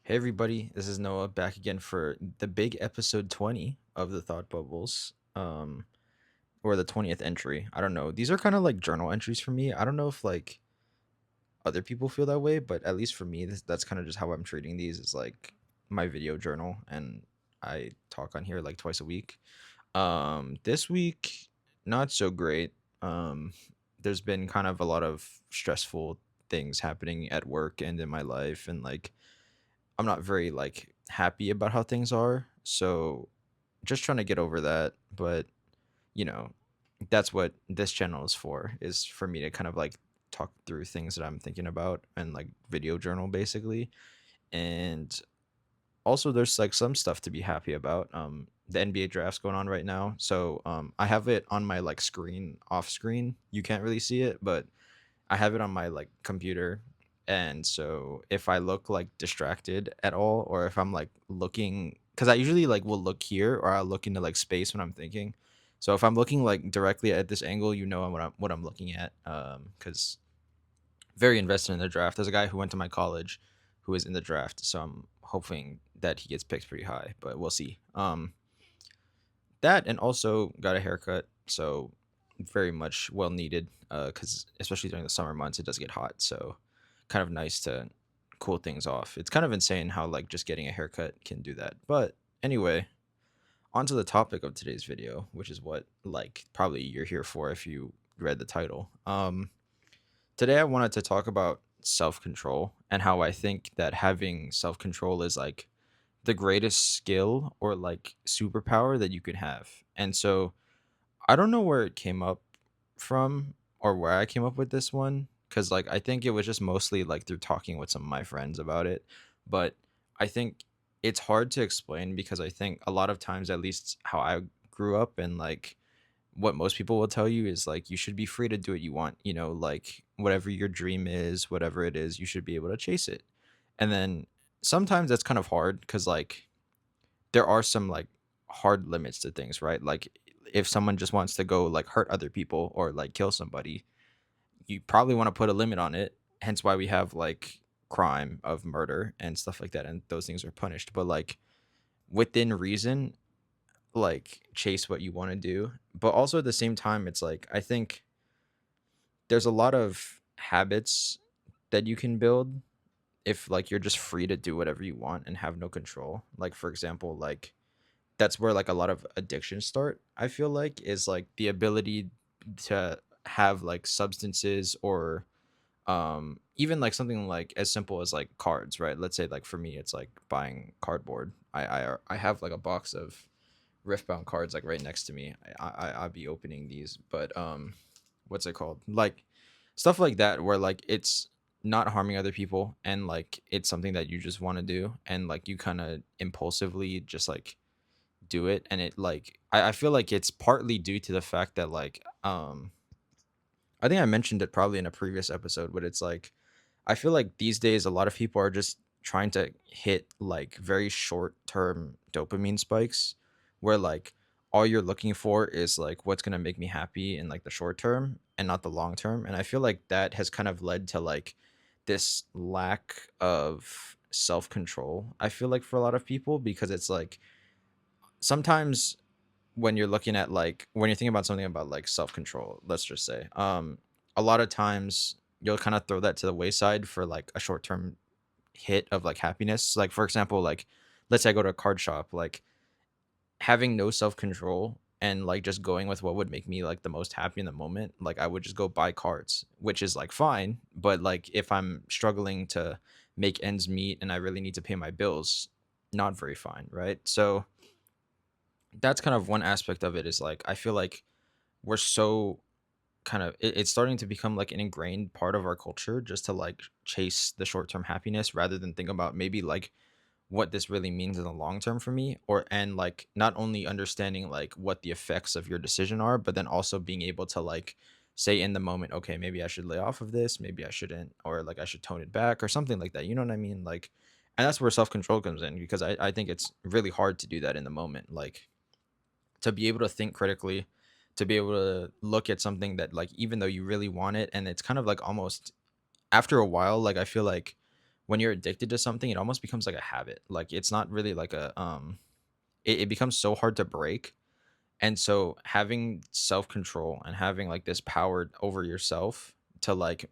Hey everybody, this is Noah back again for the big episode 20 of the Thought Bubbles. Or the 20th entry. I don't know. These are kind of like journal entries for me. I don't know if like other people feel that way, but at least for me, that's kind of just how I'm treating these is like my video journal and I talk on here like twice a week. This week not so great. Um there's been kind of a lot of stressful things happening at work and in my life and like I'm not very like happy about how things are. So just trying to get over that. But you know, that's what this channel is for me to kind of like talk through things that I'm thinking about and like video journal basically. And also there's like some stuff to be happy about. The NBA draft's going on right now. So I have it on my like screen off screen. You can't really see it, but I have it on my like computer, and so if I look like distracted at all, or if I'm like looking, because I usually like will look here or I'll look into like space when I'm thinking. So if I'm looking like directly at this angle, you know what I'm looking at. Because very invested in the draft. There's a guy who went to my college, who is in the draft, so I'm hoping that he gets picked pretty high, but we'll see. That and also got a haircut, so very much well needed. Because especially during the summer months, it does get hot, so kind of nice to cool things off. It's kind of insane how like just getting a haircut can do that. But anyway, on to the topic of today's video, which is what like probably you're here for if you read the title. Today I wanted to talk about self control and how I think that having self control is like the greatest skill or like superpower that you could have. And so I don't know where it came up from or where I came up with this one cuz like I think it was just mostly like through talking with some of my friends about it. But I think it's hard to explain because I think a lot of times at least how I grew up and like what most people will tell you is like you should be free to do what you want, like whatever your dream is, whatever it is, you should be able to chase it. And then sometimes that's kind of hard cuz like there are some like hard limits to things, right? Like if someone just wants to go like hurt other people or like kill somebody, you probably want to put a limit on it. Hence why we have like crime of murder and stuff like that, and those things are punished. But like within reason, like chase what you want to do. But also at the same time, it's like I think there's a lot of habits that you can build if like you're just free to do whatever you want and have no control. Like for example, like that's where like a lot of addictions start. I feel like is like the ability to have like substances or even like something like as simple as like cards, right? Let's say like for me it's like buying cardboard. I have like a box of riftbound cards like right next to me. I'll be opening these, but what's it called, like stuff like that where like it's not harming other people and like it's something that you just want to do and like you kind of impulsively just like do it. And it like I feel like it's partly due to the fact that like I think I mentioned it probably in a previous episode, but it's like I feel like these days a lot of people are just trying to hit like very short term dopamine spikes where like all you're looking for is like what's going to make me happy in like the short term and not the long term. And I feel like that has kind of led to like this lack of self control. I feel like for a lot of people because it's like sometimes when you're looking at like when you're thinking about something about like self-control, let's just say a lot of times you'll kind of throw that to the wayside for like a short-term hit of like happiness. Like for example, like let's say I go to a card shop, like having no self-control and like just going with what would make me like the most happy in the moment, like I would just go buy cards, which is like fine. But like if I'm struggling to make ends meet and I really need to pay my bills, not very fine, right? So that's kind of one aspect of it is like I feel like we're so kind of it's starting to become like an ingrained part of our culture just to like chase the short-term happiness rather than think about maybe like what this really means in the long term for me, or and like not only understanding like what the effects of your decision are but then also being able to like say in the moment, okay, maybe I should lay off of this, maybe I shouldn't, or like I should tone it back or something like that, you know what I mean? Like, and that's where self-control comes in because I think it's really hard to do that in the moment, like to be able to think critically, to be able to look at something that like even though you really want it and it's kind of like almost after a while, like I feel like when you're addicted to something, it almost becomes like a habit. Like it's not really like a it becomes so hard to break. And so having self-control and having like this power over yourself to like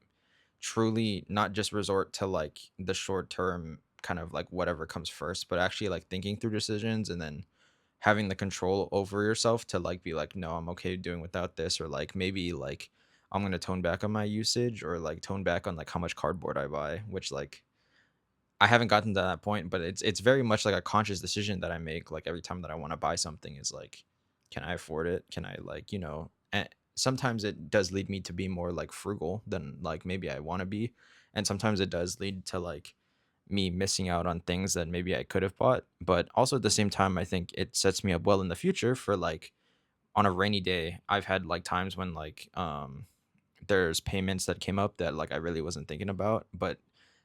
truly not just resort to like the short term kind of like whatever comes first, but actually like thinking through decisions and then having the control over yourself to like be like, no, I'm okay doing without this, or like maybe like I'm gonna tone back on my usage or like tone back on like how much cardboard I buy, which like I haven't gotten to that point, but it's very much like a conscious decision that I make like every time that I want to buy something is like, can I afford it? Can I like, and sometimes it does lead me to be more like frugal than like maybe I want to be. And sometimes it does lead to like me missing out on things that maybe I could have bought. But also at the same time, I think it sets me up well in the future for like on a rainy day. I've had like times when like there's payments that came up that like I really wasn't thinking about, but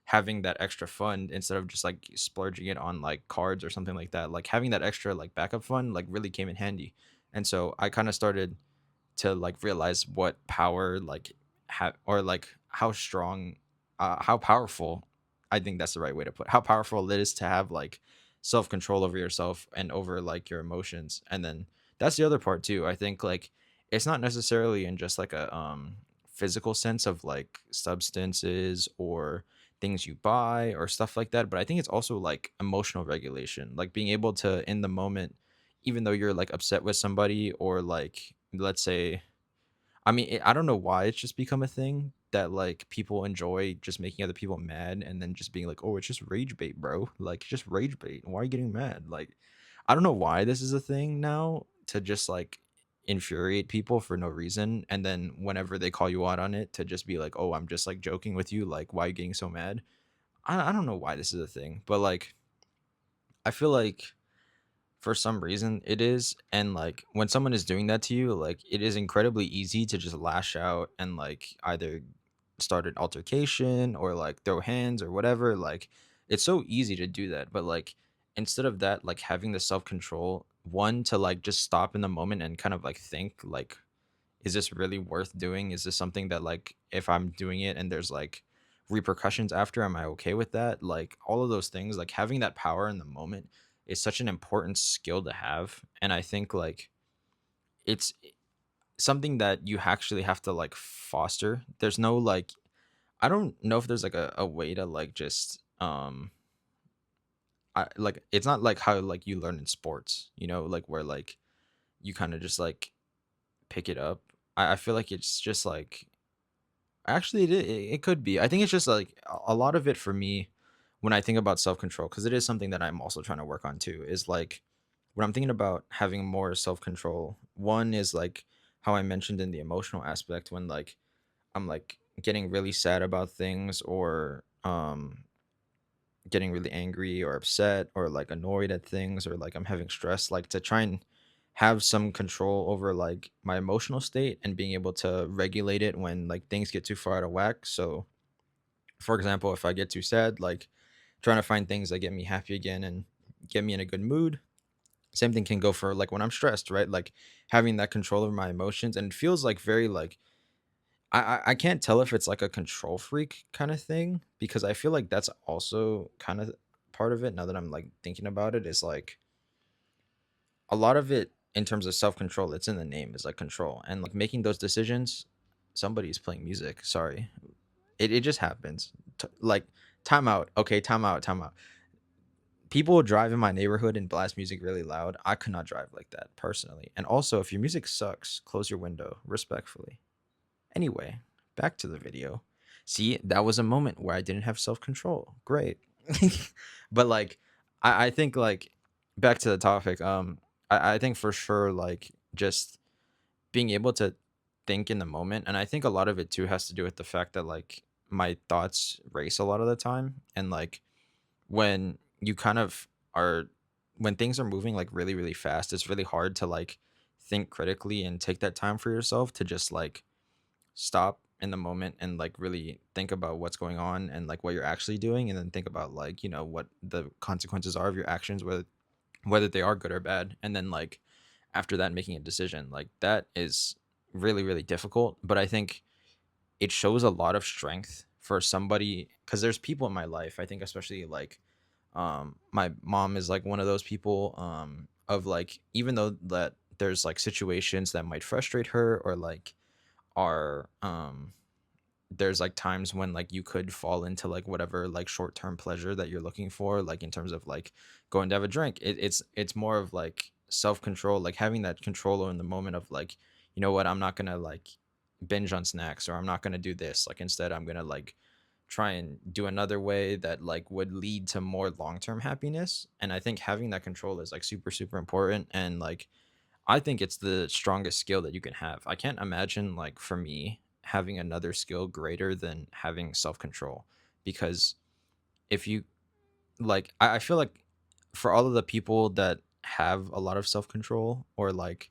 having that extra fund instead of just like splurging it on like cards or something like that, like having that extra like backup fund like really came in handy. And so I kind of started to like realize what power like or like how strong how powerful, I think that's the right way to put it, how powerful it is to have like self-control over yourself and over like your emotions. And then that's the other part too, I think like it's not necessarily in just like a physical sense of like substances or things you buy or stuff like that, but I think it's also like emotional regulation, like being able to in the moment, even though you're like upset with somebody or like let's say, I mean, I don't know why it's just become a thing that like people enjoy just making other people mad and then just being like, "Oh, it's just rage bait, bro." Like just rage bait. Why are you getting mad? Like I don't know why this is a thing now to just like infuriate people for no reason, and then whenever they call you out on it to just be like, "Oh, I'm just like joking with you. Like why are you getting so mad?" I don't know why this is a thing, but like I feel like for some reason it is, and like when someone is doing that to you, like it is incredibly easy to just lash out and like either start an altercation or like throw hands or whatever. Like it's so easy to do that, but like instead of that, like having the self-control, one, to like just stop in the moment and kind of like think like, is this really worth doing? Is this something that like if I'm doing it and there's like repercussions after, am I okay with that? Like all of those things, like having that power in the moment is such an important skill to have. And I think like it's something that you actually have to like foster. There's no like, I don't know if there's like a way to like just like it's not like how like you learn in sports, like where like you kind of just like pick it up. I feel like it's just like, actually, it could be. I think it's just like a lot of it for me when I think about self control, because it is something that I'm also trying to work on too. Is like when I'm thinking about having more self control. One is like how I mentioned in the emotional aspect when like I'm like getting really sad about things or getting really angry or upset or like annoyed at things or like I'm having stress, like to try and have some control over like my emotional state and being able to regulate it when like things get too far out of whack. So, for example, if I get too sad, like trying to find things that get me happy again and get me in a good mood. Same thing can go for like when I'm stressed, right? Like having that control over my emotions, and it feels like very like I can't tell if it's like a control freak kind of thing because I feel like that's also kind of part of it. Now that I'm like thinking about it, is like a lot of it in terms of self control. It's in the name, is like control and like making those decisions. Somebody's playing music. Sorry, it just happens. Like time out. Okay, time out. Time out. People drive in my neighborhood and blast music really loud. I could not drive like that personally. And also, if your music sucks, close your window respectfully. Anyway, back to the video. See, that was a moment where I didn't have self control. Great. But like, I think like back to the topic. I think for sure like just being able to think in the moment, and I think a lot of it too has to do with the fact that like my thoughts race a lot of the time, and like when you kind of are when things are moving like really really fast, it's really hard to like think critically and take that time for yourself to just like stop in the moment and like really think about what's going on and like what you're actually doing, and then think about like what the consequences are of your actions, whether they are good or bad, and then like after that making a decision. Like that is really really difficult, but I think it shows a lot of strength for somebody, because there's people in my life, I think especially like my mom is like one of those people, of like, even though that there's like situations that might frustrate her, or like are there's like times when like you could fall into like whatever like short-term pleasure that you're looking for, like in terms of like going to have a drink. It's more of like self-control, like having that control in the moment of like, you know what, I'm not gonna like binge on snacks, or I'm not gonna do this, like instead I'm gonna like try and do another way that like would lead to more long-term happiness. And I think having that control is like super super important, and like I think it's the strongest skill that you can have. I can't imagine, like, for me, having another skill greater than having self control. Because if you, like, I feel like for all of the people that have a lot of self control, or like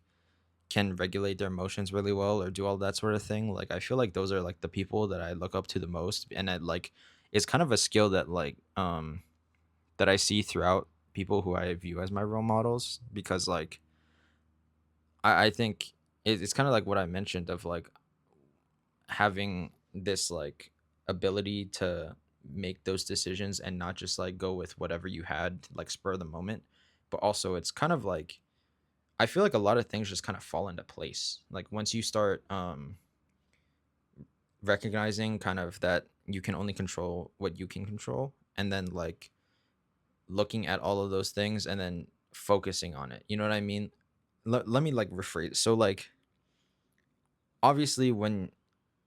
can regulate their emotions really well, or do all that sort of thing, like, I feel like those are like the people that I look up to the most. And I like, it's kind of a skill that, like, that I see throughout people who I view as my role models. Because, like, I think it's kind of like what I mentioned of like having this like ability to make those decisions and not just like go with whatever you had like spur of the moment. But also it's kind of like, I feel like a lot of things just kind of fall into place like once you start recognizing kind of that you can only control what you can control, and then like looking at all of those things and then focusing on it, you know what I mean? Let me like rephrase. So like, obviously when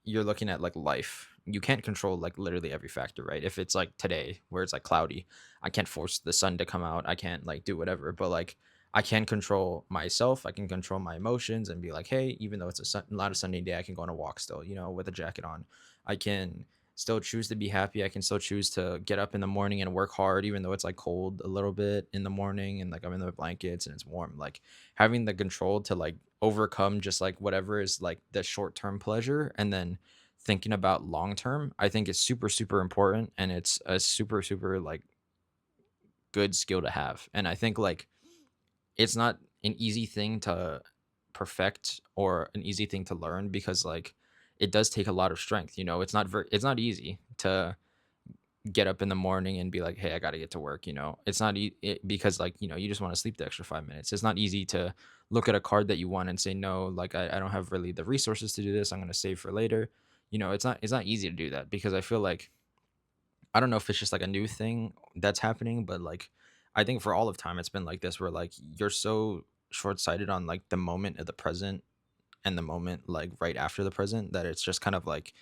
you're looking at like life, you can't control like literally every factor, right? If it's like today where it's like cloudy, I can't force the sun to come out, I can't like do whatever. But like, I can control myself, I can control my emotions and be like, hey, even though it's not a sunny day, I can go on a walk still, you know, with a jacket on. I can still choose to be happy, I can still choose to get up in the morning and work hard even though it's like cold a little bit in the morning, and like I'm in the blankets and it's warm. Like, having the control to like overcome just like whatever is like the short term pleasure, and then thinking about long term, I think it's super super important, and it's a super super like good skill to have. And I think like it's not an easy thing to perfect or an easy thing to learn, because like it does take a lot of strength, you know. It's not easy to get up in the morning and be like, hey, I got to get to work, you know. It's not because like, you know, you just want to sleep the extra 5 minutes. It's not easy to look at a card that you want and say no, like I don't have really the resources to do this, I'm going to save for later. You know, it's not easy to do that, because I feel like, I don't know if it's just like a new thing that's happening, but like I think for all of time it's been like this, where like you're so short-sighted on like the moment of the present and the moment like right after the present, that it's just kind of like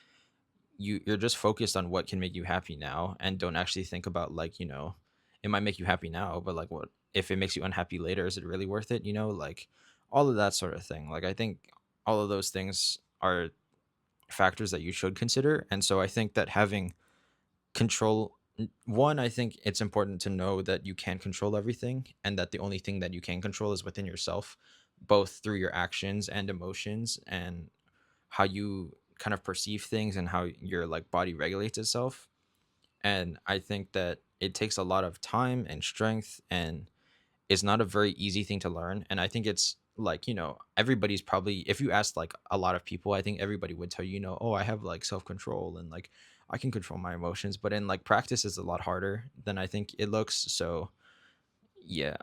you're just focused on what can make you happy now, and don't actually think about like, you know, it might make you happy now, but like what if it makes you unhappy later, is it really worth it, you know? Like all of that sort of thing. Like I think all of those things are factors that you should consider. And so I think that having control, one, I think it's important to know that you can't control everything, and that the only thing that you can control is within yourself, both through your actions and emotions, and how you kind of perceive things, and how your like body regulates itself. And I think that it takes a lot of time and strength, and it's not a very easy thing to learn. And I think it's like, you know, everybody's probably, if you ask like a lot of people, I think everybody would tell you, you know, oh, I have like self-control, and like I can control my emotions. But in like practice is a lot harder than I think it looks. So yeah,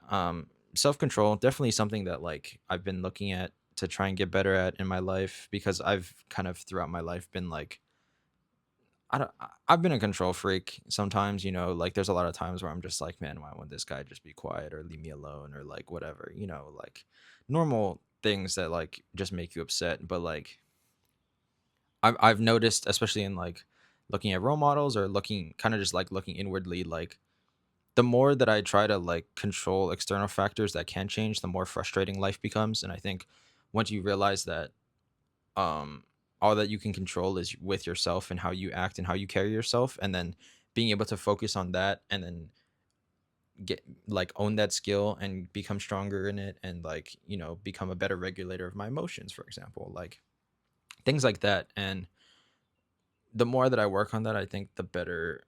self-control definitely something that like I've been looking at to try and get better at in my life, because I've kind of throughout my life been like, I've been a control freak sometimes, you know, like there's a lot of times where I'm just like, man, why won't this guy just be quiet or leave me alone, or like whatever, you know, like normal things that like just make you upset. But like I've noticed, especially in like looking at role models, or looking kind of just like looking inwardly, like the more that I try to like control external factors that can change, the more frustrating life becomes. And I think once you realize that um all that you can control is with yourself, and how you act and how you carry yourself, and then being able to focus on that, and then get like own that skill and become stronger in it, and like, you know, become a better regulator of my emotions, for example, like things like that. And the more that I work on that, I think the better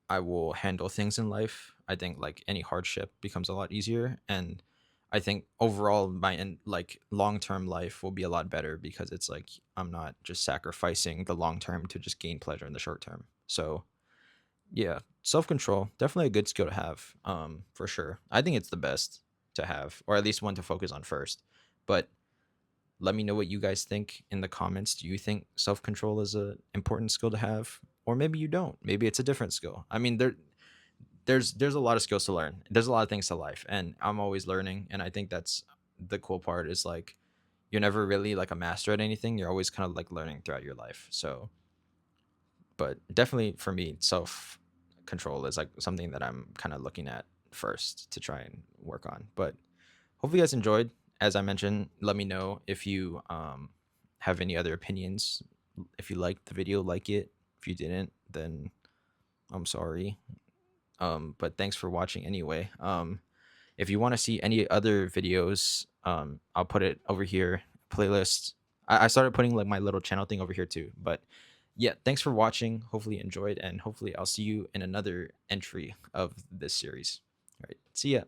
I will handle things in life. I think like any hardship becomes a lot easier. And I think overall my like long term life will be a lot better because it's like I'm not just sacrificing the long term to just gain pleasure in the short term. So yeah, self control definitely a good skill to have. For sure. I think it's the best to have, or at least one to focus on first. But let me know what you guys think in the comments. Do you think self control is a important skill to have, or maybe you don't? Maybe it's a different skill. I mean, there's a lot of skills to learn. There's a lot of things to life, and I'm always learning. And I think that's the cool part is like you're never really like a master at anything. You're always kind of like learning throughout your life. So, but definitely for me, self control is like something that I'm kind of looking at first to try and work on. But hopefully you guys enjoyed. As I mentioned, let me know if you have any other opinions. If you liked the video, like it. If you didn't, then I'm sorry. But thanks for watching anyway. If you want to see any other videos, I'll put it over here. Playlist. I started putting like my little channel thing over here too. But yeah, thanks for watching. Hopefully you enjoyed, and hopefully I'll see you in another entry of this series. All right, see ya.